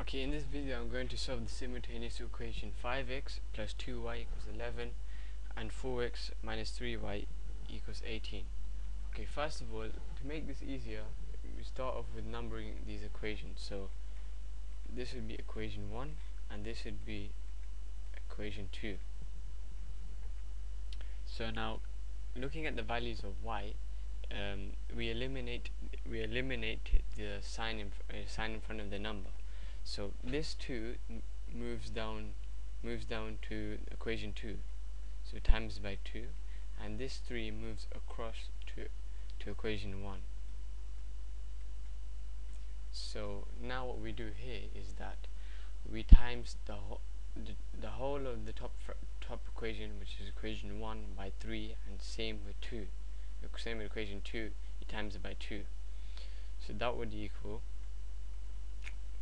Okay, in this video I'm going to solve the simultaneous equation 5x plus 2y equals 11 and 4x minus 3y equals 18. Okay, first of all, to make this easier, we start off with numbering these equations. So this would be equation 1 and this would be equation 2. So now, looking at the values of y, we eliminate the sign in front of the number. So this 2 moves down to equation 2, so times by 2, and this 3 moves across to equation 1. So now what we do here is that we times the whole of the top equation, which is equation 1, by 3, and same with 2. Same with equation 2, you times it by 2. So that would equal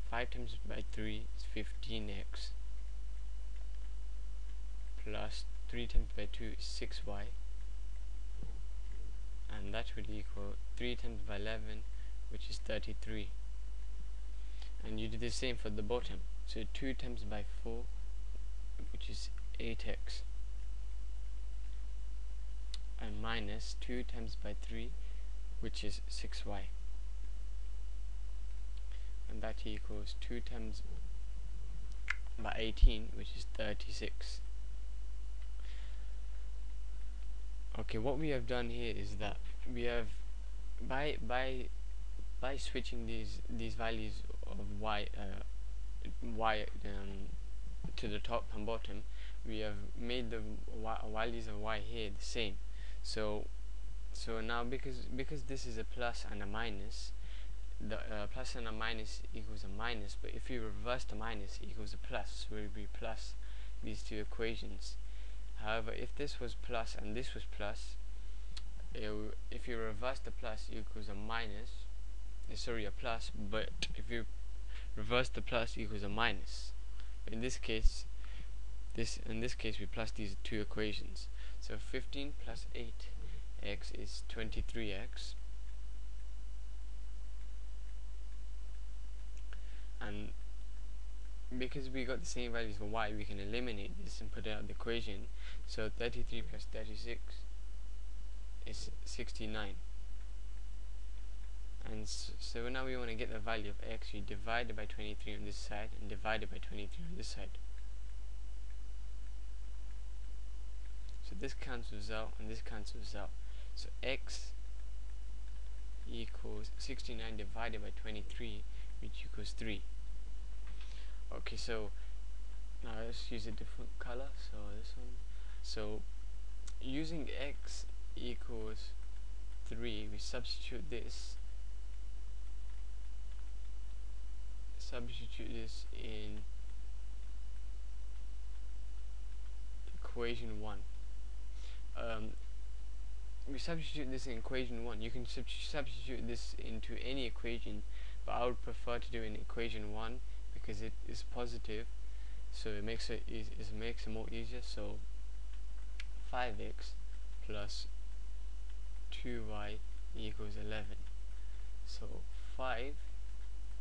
5 times by 3 is 15x plus 3 times by 2 is 6y, and that would equal 3 times by 11, which is 33. And you do the same for the bottom. So 2 times by 4, which is 8x, and minus 2 times by 3, which is 6y, and that equals 2 times by 18, which is 36. Okay, what we have done here is that we have by switching these values of y to the top and bottom, we have made the values of y here the same. So now because this is a plus and a minus, the plus and a minus equals a minus, but if you reverse the minus, it equals a plus, so it will be plus these two equations. However, if this was plus and this was plus, if you reverse the plus, it equals a minus, a plus, but if you reverse the plus, it equals a minus. In this case we plus these two equations. So 15 plus 8x is 23x, and because we got the same values for y, we can eliminate this and put it out the equation. So 33 plus 36 is 69. And so now we want to get the value of x. We divide it by 23 on this side and divide it by 23 on this side. So this cancels out and this cancels out. So x equals 69 divided by 23, which equals 3. Okay, so now let's use a different color. So this one. So using x equals 3, we substitute this in equation 1. We substitute this in equation 1. You can substitute this into any equation, but I would prefer to do it in equation 1 because it is positive, so it makes it more easier. So 5x plus 2y equals 11. So 5,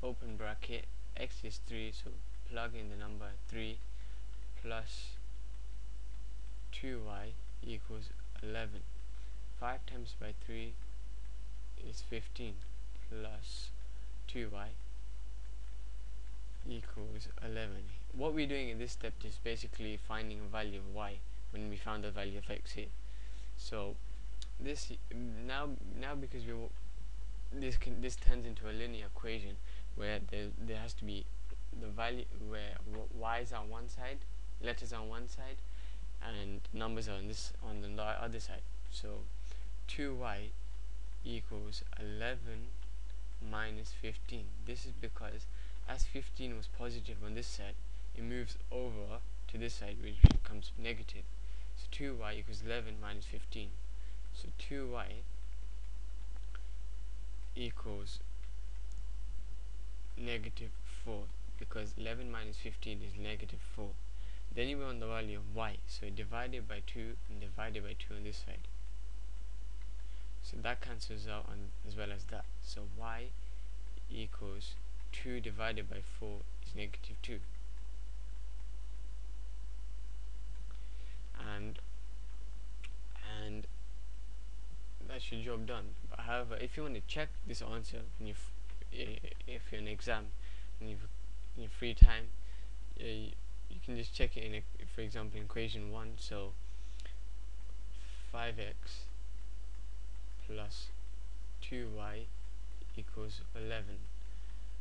open bracket, x is 3, so plug in the number 3, plus 2y equals 11. 5 times by 3 is 15, plus 2y equals 11. What we're doing in this step is basically finding a value of y when we found the value of x here. So this now because this turns into a linear equation where there has to be the value where y's are on one side, letters are on one side, and numbers are on the other side. So 2y equals 11 minus 15. This is because as 15 was positive on this side, it moves over to this side, which becomes negative. So 2y equals 11 minus 15. So 2y equals negative 4, because 11 minus 15 is negative 4. Then you want the value of y, so divided by 2 and divided by 2 on this side. So that cancels out as well as that. So y equals 2 divided by 4 is negative 2. And that's your job done. But however, if you want to check this answer when if you're in an exam and in your free time, you can just check it in for example, in equation 1. So 5x plus 2y equals 11.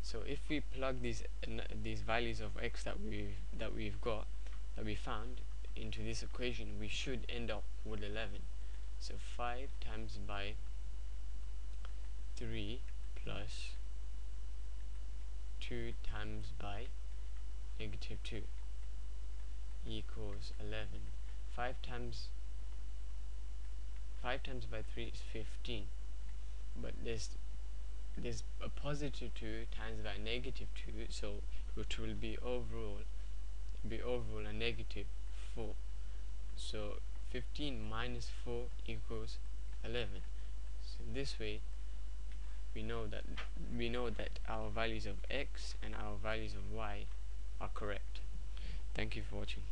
So if we plug these values of x that we found into this equation, we should end up with 11. So 5 times by 3 plus 2 times by negative 2 equals 11. 5 times by 3 is 15, but there's a positive 2 times by negative 2, so it will be overall a negative 4. So 15 minus 4 equals 11. So this way we know that our values of x and our values of y are correct. Thank you for watching.